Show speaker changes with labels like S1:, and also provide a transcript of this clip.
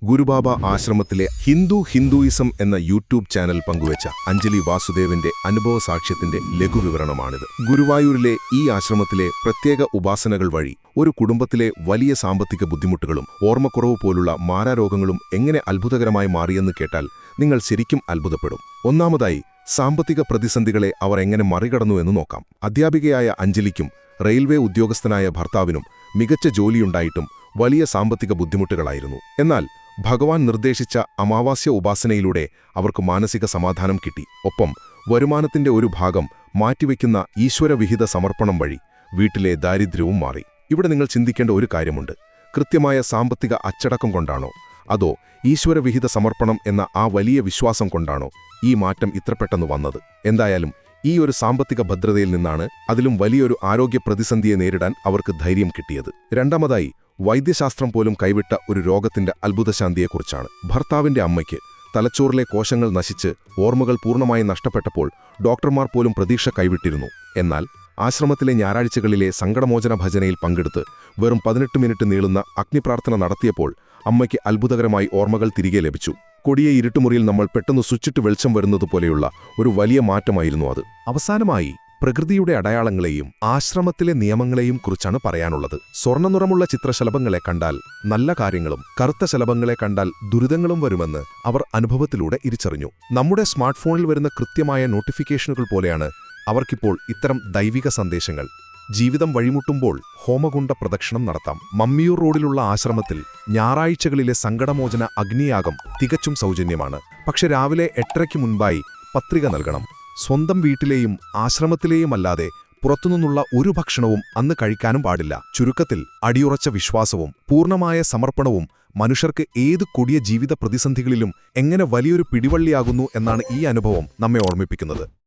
S1: ഗുരുബാബ ആശ്രമത്തിലെ ഹിന്ദുയിസം എന്ന YouTube channel പങ്കുവച്ച അഞ്ജലി വാസുദേവന്റെ അനുഭവ സാക്ഷ്യത്തിന്റെ ലഘുവിവരണമാണിത്. ഗുരുവായൂരിലെ ഈ ആശ്രമത്തിലെ പ്രത്യേക ഉപാസനകൾ വഴി ഒരു കുടുംബത്തിലെ വലിയ സാമ്പത്തിക ബുദ്ധിമുട്ടുകളും ഓർമ്മക്കുറവ് പോലുള്ള മാരാരോഗങ്ങളും എങ്ങനെ അത്ഭുതകരമായി മാറിയെന്ന് കേട്ടാൽ നിങ്ങൾ ശരിക്കും അത്ഭുതപ്പെടും. ഒന്നാമതായി, സാമ്പത്തിക പ്രതിസന്ധികളെ അവർ എങ്ങനെ മറികടന്നു എന്ന് നോക്കാം. അധ്യാപികയായ അഞ്ജലിക്കും റെയിൽവേ ഉദ്യോഗസ്ഥനായ ഭർത്താവിനും മികച്ച ജോലിയുണ്ടായിട്ടും വലിയ സാമ്പത്തിക ബുദ്ധിമുട്ടുകളായിരുന്നു. എന്നാൽ ഭഗവാൻ നിർദ്ദേശിച്ച അമാവാസ്യ ഉപാസനയിലൂടെ അവർക്ക് മാനസിക സമാധാനം കിട്ടി. ഒപ്പം വരുമാനത്തിന്റെ ഒരു ഭാഗം മാറ്റിവെക്കുന്ന ഈശ്വരവിഹിത സമർപ്പണം വഴി വീട്ടിലെ ദാരിദ്ര്യവും മാറി. ഇവിടെ നിങ്ങൾ ചിന്തിക്കേണ്ട ഒരു കാര്യമുണ്ട്. കൃത്യമായ സാമ്പത്തിക അച്ചടക്കം കൊണ്ടാണോ അതോ ഈശ്വരവിഹിത സമർപ്പണം എന്ന ആ വലിയ വിശ്വാസം കൊണ്ടാണോ ഈ മാറ്റം ഇത്ര പെട്ടെന്ന് വന്നത്? എന്തായാലും ഈ ഒരു സാമ്പത്തിക ഭദ്രതയിൽ നിന്നാണ് അതിലും വലിയൊരു ആരോഗ്യ പ്രതിസന്ധിയെ നേരിടാൻ അവർക്ക് ധൈര്യം കിട്ടിയത്. രണ്ടാമതായി, വൈദ്യശാസ്ത്രം പോലും കൈവിട്ട ഒരു രോഗത്തിന്റെ അത്ഭുതശാന്തിയെക്കുറിച്ചാണ്. ഭർത്താവിന്റെ അമ്മയ്ക്ക് തലച്ചോറിലെ കോശങ്ങൾ നശിച്ച് ഓർമ്മകൾ പൂർണ്ണമായി നഷ്ടപ്പെട്ടപ്പോൾ ഡോക്ടർമാർ പോലും പ്രതീക്ഷ കൈവിട്ടിരുന്നു. എന്നാൽ ആശ്രമത്തിലെ ഞായറാഴ്ചകളിലെ സങ്കടമോചന ഭജനയിൽ പങ്കെടുത്ത് വെറും 18 മിനിറ്റ് നീളുന്ന അഗ്നിപ്രാർത്ഥന നടത്തിയപ്പോൾ അമ്മയ്ക്ക് അത്ഭുതകരമായി ഓർമ്മകൾ തിരികെ ലഭിച്ചു. കൊടിയ ഇരുട്ടുമുറിയിൽ നമ്മൾ പെട്ടെന്ന് സ്വിച്ചിട്ട് വെളിച്ചം വരുന്നതുപോലെയുള്ള ഒരു വലിയ മാറ്റമായിരുന്നു അത്. അവസാനമായി, പ്രകൃതിയുടെ അടയാളങ്ങളെയും ആശ്രമത്തിലെ നിയമങ്ങളെയും കുറിച്ചാണ് പറയാനുള്ളത്. സ്വർണ്ണനിറമുള്ള ചിത്രശലഭങ്ങളെ കണ്ടാൽ നല്ല കാര്യങ്ങളും കറുത്ത ശലഭങ്ങളെ കണ്ടാൽ ദുരിതങ്ങളും വരുമെന്ന് അവർ അനുഭവത്തിലൂടെ തിരിച്ചറിഞ്ഞു. നമ്മുടെ സ്മാർട്ട് ഫോണിൽ വരുന്ന കൃത്യമായ നോട്ടിഫിക്കേഷനുകൾ പോലെയാണ് അവർക്കിപ്പോൾ ഇത്തരം ദൈവിക സന്ദേശങ്ങൾ. ജീവിതം വഴിമുട്ടുമ്പോൾ ഹോമകുണ്ഡ പ്രദക്ഷിണം നടത്താം. മമ്മിയൂർ റോഡിലുള്ള ആശ്രമത്തിൽ ഞായറാഴ്ചകളിലെ സങ്കടമോചന അഗ്നിയാഗം തികച്ചും സൗജന്യമാണ്. പക്ഷെ രാവിലെ 8:30 മുൻപായി പത്രിക നൽകണം. സ്വന്തം വീട്ടിലെയും ആശ്രമത്തിലെയുമല്ലാതെ പുറത്തുനിന്നുള്ള ഒരു ഭക്ഷണവും അന്ന് കഴിക്കാനും പാടില്ല. ചുരുക്കത്തിൽ, അടിയുറച്ച വിശ്വാസവും പൂർണ്ണമായ സമർപ്പണവും മനുഷ്യർക്ക് ഏത് കൊടിയ ജീവിത പ്രതിസന്ധികളിലും എങ്ങനെ വലിയൊരു പിടിവള്ളിയാകുന്നു എന്നാണ് ഈ അനുഭവം നമ്മെ ഓർമ്മിപ്പിക്കുന്നത്.